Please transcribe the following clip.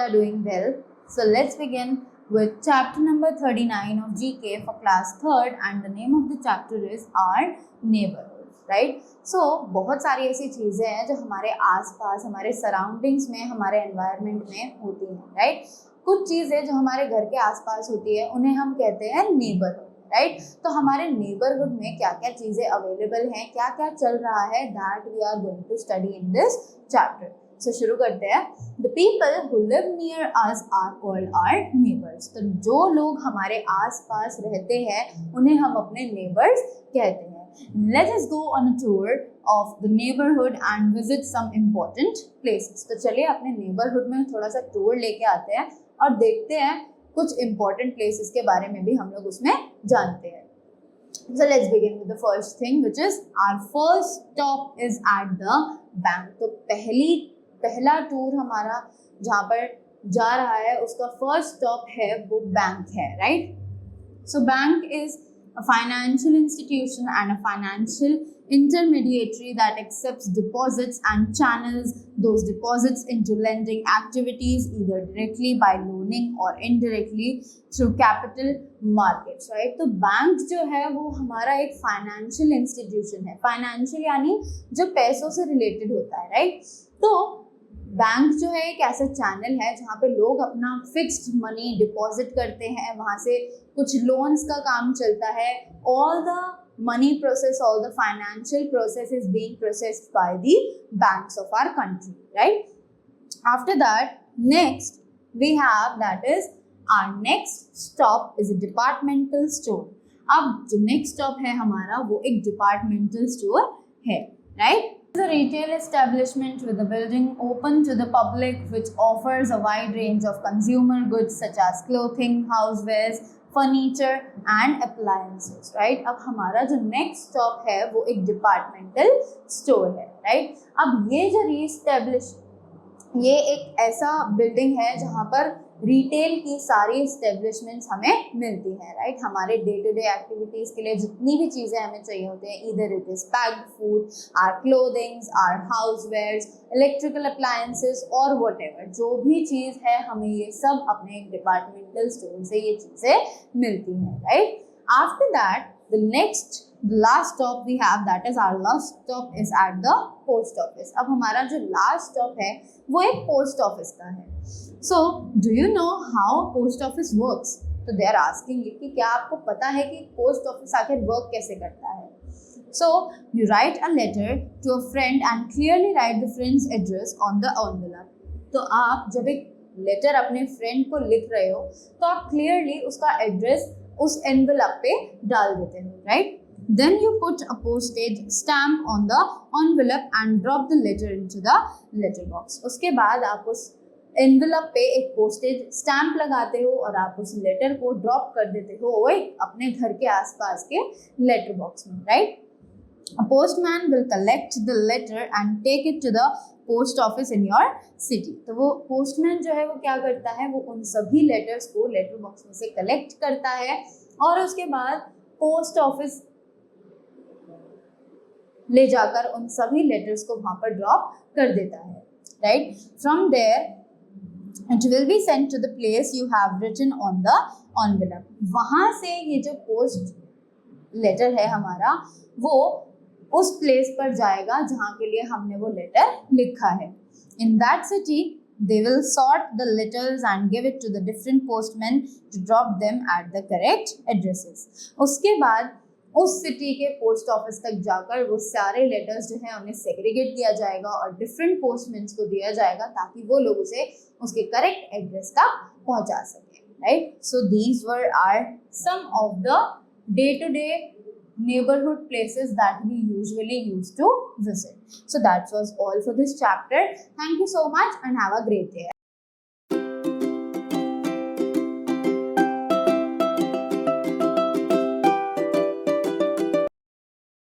are doing well. So let's begin with chapter number 39 of GK for class 3rd, and the name of the chapter is our neighborhood, right? So बहुत सारी ऐसी चीज़ें हैं जो हमारे आसपास, हमारे सराउंडिंग्स में, हमारे एनवायरनमेंट में होती हैं, राइट? कुछ चीज़ें जो हमारे घर के आसपास होती है उन्हें हम कहते हैं नेबरहुड, राइट? तो हमारे नेबरहुड में क्या क्या चीज़ें अवेलेबल हैं, क्या क्या चल रहा है, that we are going to study in this chapter. So, शुरू करते हैं. The people who live near us are called our neighbors. तो जो लोग हमारे आसपास रहते हैं उन्हें हम अपने neighbors कहते हैं. Let us go on a tour of the neighborhood and visit some important places. तो चलिए अपने neighborhood में थोड़ा सा tour लेके आते हैं और देखते हैं कुछ important places के बारे में भी हम लोग उसमें जानते हैं. So let's begin with the first thing, which is our first stop is at the bank. तो पहला टूर हमारा जहाँ पर जा रहा है उसका फर्स्ट स्टॉप है वो बैंक है, right? So bank is a financial institution and a financial intermediary that accepts deposits and channels those deposits into lending activities either directly by loaning or indirectly through capital markets, right? तो bank जो है वो हमारा एक financial institution है. Financial यानी जो पैसों से रिलेटेड होता है, राइट? तो बैंक जो है एक ऐसा चैनल है जहाँ पे लोग अपना फिक्स्ड मनी डिपॉजिट करते हैं, वहाँ से कुछ लोन्स का काम चलता है. All the money process, all the financial process is being processed by the banks of our country, right? After that next we have that is our next stop is a departmental store. अब जो next stop है हमारा वो एक departmental store है, right? It's a retail establishment with a building open to the public which offers a wide range of consumer goods such as clothing, housewares, furniture and appliances, right? अब हमारा जो next stop है वो एक departmental store है, right? अब ये एक ऐसा बिल्डिंग है जहाँ पर रिटेल की सारी एस्टेब्लिशमेंट्स हमें मिलती हैं, राइट? हमारे डे टू डे एक्टिविटीज़ के लिए जितनी भी चीज़ें हमें चाहिए होती हैं, either it is packed food, or clothings, or housewares, electrical appliances और व्हाटएवर, जो भी चीज़ है हमें ये सब अपने एक डिपार्टमेंटल स्टोर से ये चीज़ें मिलती हैं, right? After that the last stop we have, that is our last stop is at the post office. अब हमारा जो last stop है वो एक post office का है. So do you know how post office works? तो they are asking you कि क्या आपको पता है कि post office आखिर work कैसे करता है? So you write a letter to a friend and clearly write the friend's address on the envelope. तो आप जब एक letter अपने friend को लिख रहे हो तो आप clearly उसका address उस envelope पे डाल देते हो, right? Then you put a postage stamp on the envelope and drop the letter into the letter box. उसके बाद आप उस envelope पे एक postage stamp लगाते हो और आप उस letter को drop कर देते हो अपने घर के आसपास के letter box में, right? A postman will collect the letter and take it to the post office in your city. तो वो postman जो है वो क्या करता है, वो उन सभी letters को letter box में से collect करता है और उसके बाद post office ले जाकर उन सभी लेटर्स को वहां पर ड्रॉप कर देता है, right? From there it will be sent to the place you have written on the envelope. वहां से ये जो पोस्ट लेटर है हमारा वो उस प्लेस पर जाएगा जहां के लिए हमने वो लेटर लिखा है. In that city they will sort the letters and give it to the different postmen to drop them at the correct addresses. उसके बाद उस सिटी के पोस्ट ऑफिस तक जाकर वो सारे लेटर्स जो हैं उन्हें सेग्रीगेट किया जाएगा और डिफरेंट पोस्टमैन्स को दिया जाएगा ताकि वो लोग उसे उसके करेक्ट एड्रेस तक पहुंचा सकें, right? So these were are some of the day to day neighborhood places that we usually used to visit. So that was all for this chapter. Thank you so much and have a great day.